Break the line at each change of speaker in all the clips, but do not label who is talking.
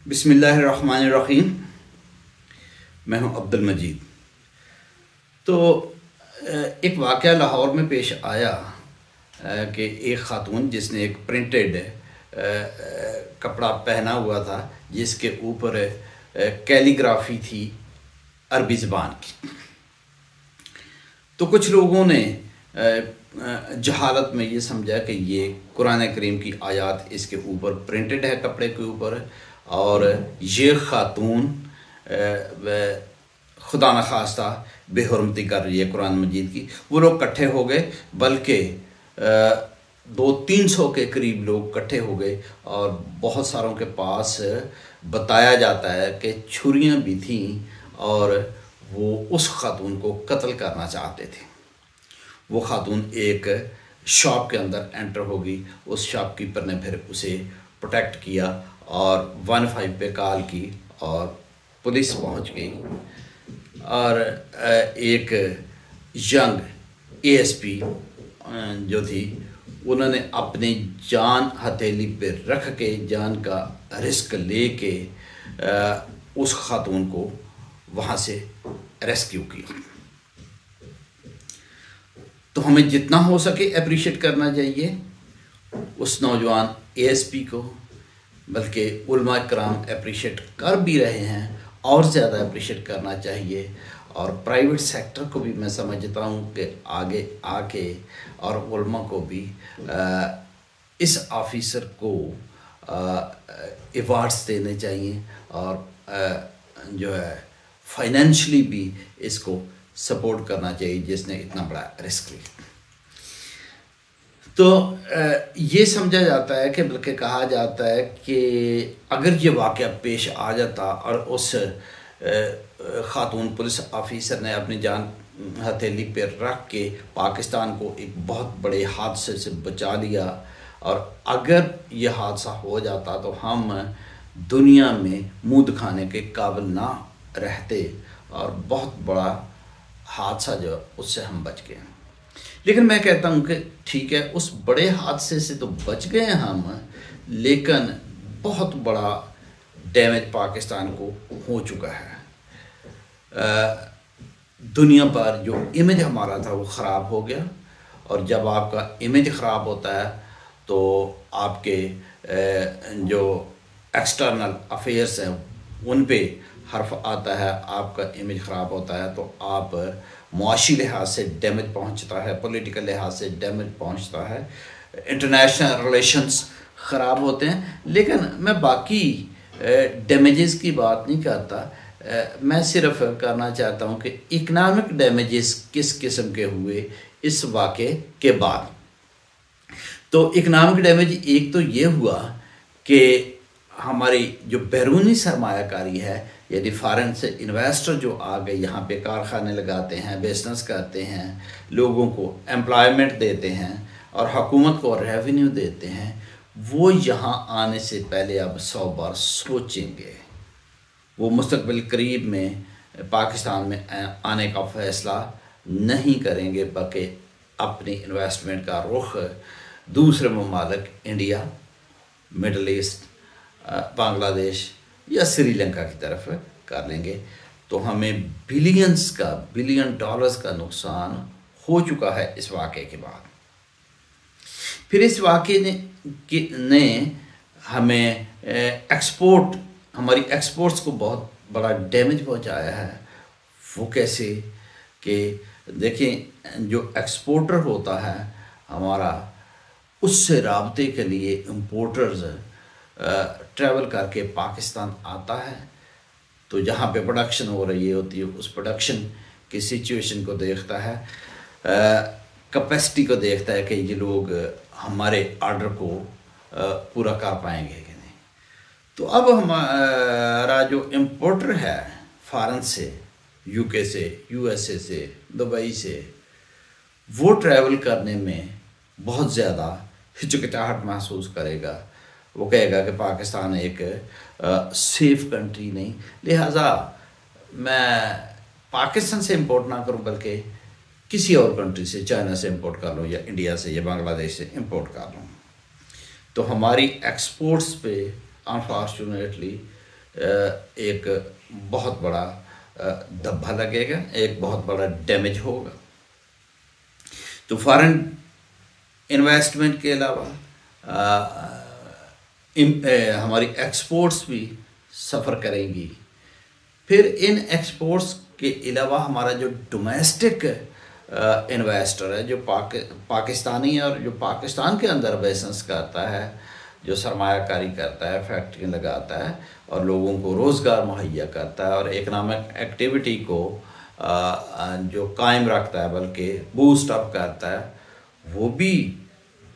बिस्मिल्लाहिर्रहमानिर्रहीम। मैं हूं अब्दुल मजीद। तो एक वाक़या लाहौर में पेश आया कि एक ख़ातून जिसने एक प्रिंटेड कपड़ा पहना हुआ था जिसके ऊपर कैलीग्राफी थी अरबी ज़बान की। तो कुछ लोगों ने जहालत में ये समझा कि ये कुरान करीम की आयत इसके ऊपर प्रिंटेड है कपड़े के ऊपर, और ये ख़ातून खुदा न खास्ता बेहुरमती कर रही है कुरान मजीद की। वो लोग इकट्ठे हो गए, बल्कि 200-300 के करीब लोग इकट्ठे हो गए, और बहुत सारों के पास बताया जाता है कि छुरियां भी थीं और वो उस ख़ातून को कत्ल करना चाहते थे। वो ख़ातून एक शॉप के अंदर एंटर होगी, उस शॉपकीपर ने फिर उसे प्रोटेक्ट किया और 15 पे कॉल की और पुलिस पहुंच गई। और एक यंग एएसपी जो थी, उन्होंने अपनी जान हथेली पे रख के, जान का रिस्क लेके उस ख़ातून को वहाँ से रेस्क्यू किया। तो हमें जितना हो सके अप्रिशिएट करना चाहिए उस नौजवान एएसपी को, बल्कि उलमा कराम अप्रिशिएट कर भी रहे हैं, और ज़्यादा अप्रिशिएट करना चाहिए। और प्राइवेट सेक्टर को भी मैं समझता हूँ कि आगे आके और उलमा को भी इस ऑफिसर को अवार्ड्स देने चाहिए, और जो है फाइनेंशियली भी इसको सपोर्ट करना चाहिए जिसने इतना बड़ा रिस्क लिया। तो ये समझा जाता है कि, बल्कि कहा जाता है कि अगर ये वाक़या पेश आ जाता और उस ख़ातून पुलिस ऑफिसर ने अपनी जान हथेली पर रख के पाकिस्तान को एक बहुत बड़े हादसे से बचा लिया, और अगर ये हादसा हो जाता तो हम दुनिया में मुँह दिखाने के काबिल ना रहते, और बहुत बड़ा हादसा जो उससे हम बच गए। लेकिन मैं कहता हूँ कि ठीक है, उस बड़े हादसे से तो बच गए हम, लेकिन बहुत बड़ा डैमेज पाकिस्तान को हो चुका है। दुनिया पर जो इमेज हमारा था वो ख़राब हो गया, और जब आपका इमेज ख़राब होता है तो आपके जो एक्सटर्नल अफेयर्स हैं उन पे हर्फ आता है, आपका इमेज ख़राब होता है तो आप मुआशी लिहाज से डैमेज पहुंचता है, पॉलिटिकल लिहाज से डैमेज पहुंचता है, इंटरनेशनल रिलेशंस ख़राब होते हैं। लेकिन मैं बाकी डैमेजेस की बात नहीं करता, मैं सिर्फ करना चाहता हूं कि इकनॉमिक डैमेजेस किस किस्म के हुए इस वाक़े के बाद। तो इकनॉमिक डैमेज एक तो ये हुआ कि हमारी जो बैरूनी सरमायाकारी है, यदि फ़ॉरेन से इन्वेस्टर जो आ गए यहाँ पे कारखाने लगाते हैं, बिजनेस करते हैं, लोगों को एम्प्लॉयमेंट देते हैं और हुकूमत को रेवेन्यू देते हैं, वो यहाँ आने से पहले अब 100 बार सोचेंगे। वो मुस्तक़बिल करीब में पाकिस्तान में आने का फ़ैसला नहीं करेंगे, बल्कि अपनी इन्वेस्टमेंट का रुख दूसरे ममालिक, इंडिया, मिडल ईस्ट, बांग्लादेश या श्रीलंका की तरफ कर लेंगे। तो हमें बिलियन डॉलर्स का नुकसान हो चुका है इस वाक़े के बाद। फिर इस वाक़े ने हमें हमारी एक्सपोर्ट्स को बहुत बड़ा डैमेज पहुंचाया है। वो कैसे कि देखें, जो एक्सपोर्टर होता है हमारा, उससे राब्ते के लिए इम्पोर्टर्स ट्रैवल करके पाकिस्तान आता है, तो जहाँ पे प्रोडक्शन हो रही होती है उस प्रोडक्शन की सिचुएशन को देखता है, कैपेसिटी को देखता है कि ये लोग हमारे ऑर्डर को पूरा कर पाएंगे कि नहीं। तो अब हमारा जो इम्पोर्टर है फ़ॉरेन से, यूके से, यूएसए से, दुबई से, वो ट्रैवल करने में बहुत ज़्यादा हिचकिचाहट महसूस करेगा। वो कहेगा कि पाकिस्तान एक सेफ़ कंट्री नहीं, लिहाजा मैं पाकिस्तान से इंपोर्ट ना करूं बल्कि किसी और कंट्री से, चाइना से इंपोर्ट कर लूँ या इंडिया से या बांग्लादेश से इंपोर्ट कर लूँ। तो हमारी एक्सपोर्ट्स पे अनफॉर्चुनेटली एक बहुत बड़ा धब्बा लगेगा, एक बहुत बड़ा डैमेज होगा। तो फॉरेन इन्वेस्टमेंट के अलावा हमारी एक्सपोर्ट्स भी सफ़र करेंगी। फिर इन एक्सपोर्ट्स के अलावा हमारा जो डोमेस्टिक इन्वेस्टर है, जो पाकिस्तानी और जो पाकिस्तान के अंदर बिजनेस करता है, जो सरमायाकारी करता है, फैक्ट्री लगाता है और लोगों को रोज़गार मुहैया करता है और इकनॉमिक एक्टिविटी को जो कायम रखता है बल्कि बूस्ट अप करता है, वो भी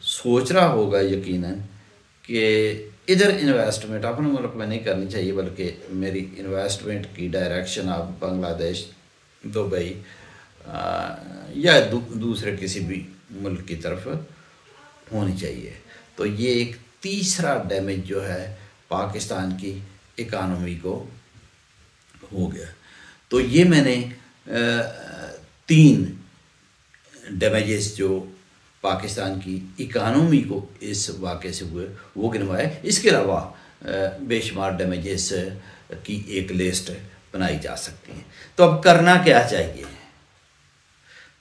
सोच रहा होगा यकीनन कि इधर इन्वेस्टमेंट अपने मुल्क में नहीं करनी चाहिए, बल्कि मेरी इन्वेस्टमेंट की डायरेक्शन आप बांग्लादेश, दुबई या दूसरे किसी भी मुल्क की तरफ होनी चाहिए। तो ये एक तीसरा डैमेज जो है पाकिस्तान की इकानमी को हो गया। तो ये मैंने 3 डैमेजेस जो पाकिस्तान की इकानमी को इस वाक़े से हुए वो गिनवाए। इसके अलावा बेशुमार डैमेजेस की एक लिस्ट बनाई जा सकती है। तो अब करना क्या चाहिए?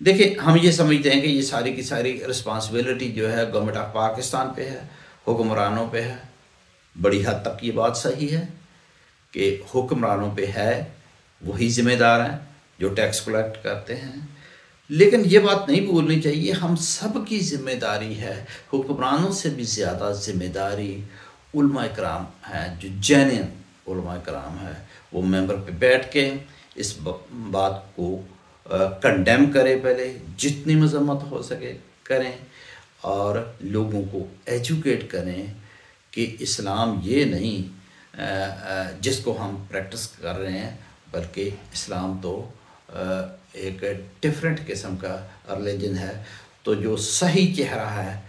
देखिए, हम ये समझते हैं कि ये सारी की सारी रिस्पांसिबिलिटी जो है गवर्नमेंट ऑफ पाकिस्तान पे है, हुक्मरानों पे है। बड़ी हद तक ये बात सही है कि हुक्मरानों पे है, वही ज़िम्मेदार हैं जो टैक्स कलेक्ट करते हैं। लेकिन ये बात नहीं भूलनी चाहिए, हम सब की ज़िम्मेदारी है। हुक्मरानों से भी ज़्यादा ज़िम्मेदारी उलमा कराम हैं, जो जेन्युइन उलमा कराम है। वो मेंबर पे बैठ के इस बात को कंडेम करें, पहले जितनी मजम्मत हो सके करें और लोगों को एजुकेट करें कि इस्लाम ये नहीं जिसको हम प्रैक्टिस कर रहे हैं, बल्कि इस्लाम तो एक डिफरेंट किस्म का रिलीजन है। तो जो सही चेहरा है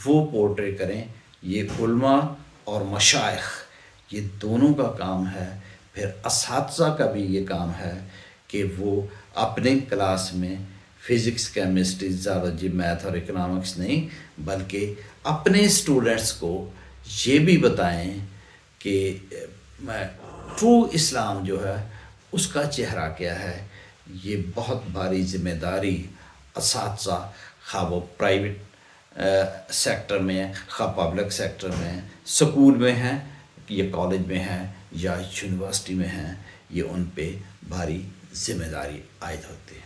वो पोर्ट्रे करें। ये उलमा और मशाइख, ये दोनों का काम है। फिर असातिज़ा का भी ये काम है कि वो अपने क्लास में फ़िज़िक्स, केमिस्ट्री, ज़ूलॉजी, मैथ और इकोनॉमिक्स नहीं, बल्कि अपने स्टूडेंट्स को ये भी बताएं कि ट्रू इस्लाम जो है उसका चेहरा क्या है। ये बहुत भारी ज़िम्मेदारी असातिज़ा, खा वो प्राइवेट सेक्टर में है, खा पब्लिक सेक्टर में है, स्कूल में है, ये कॉलेज में है या यूनिवर्सिटी में है, ये उन पे भारी ज़िम्मेदारी आयद होती है।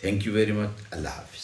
Thank you very much. अल्लाह हाफ़िज़।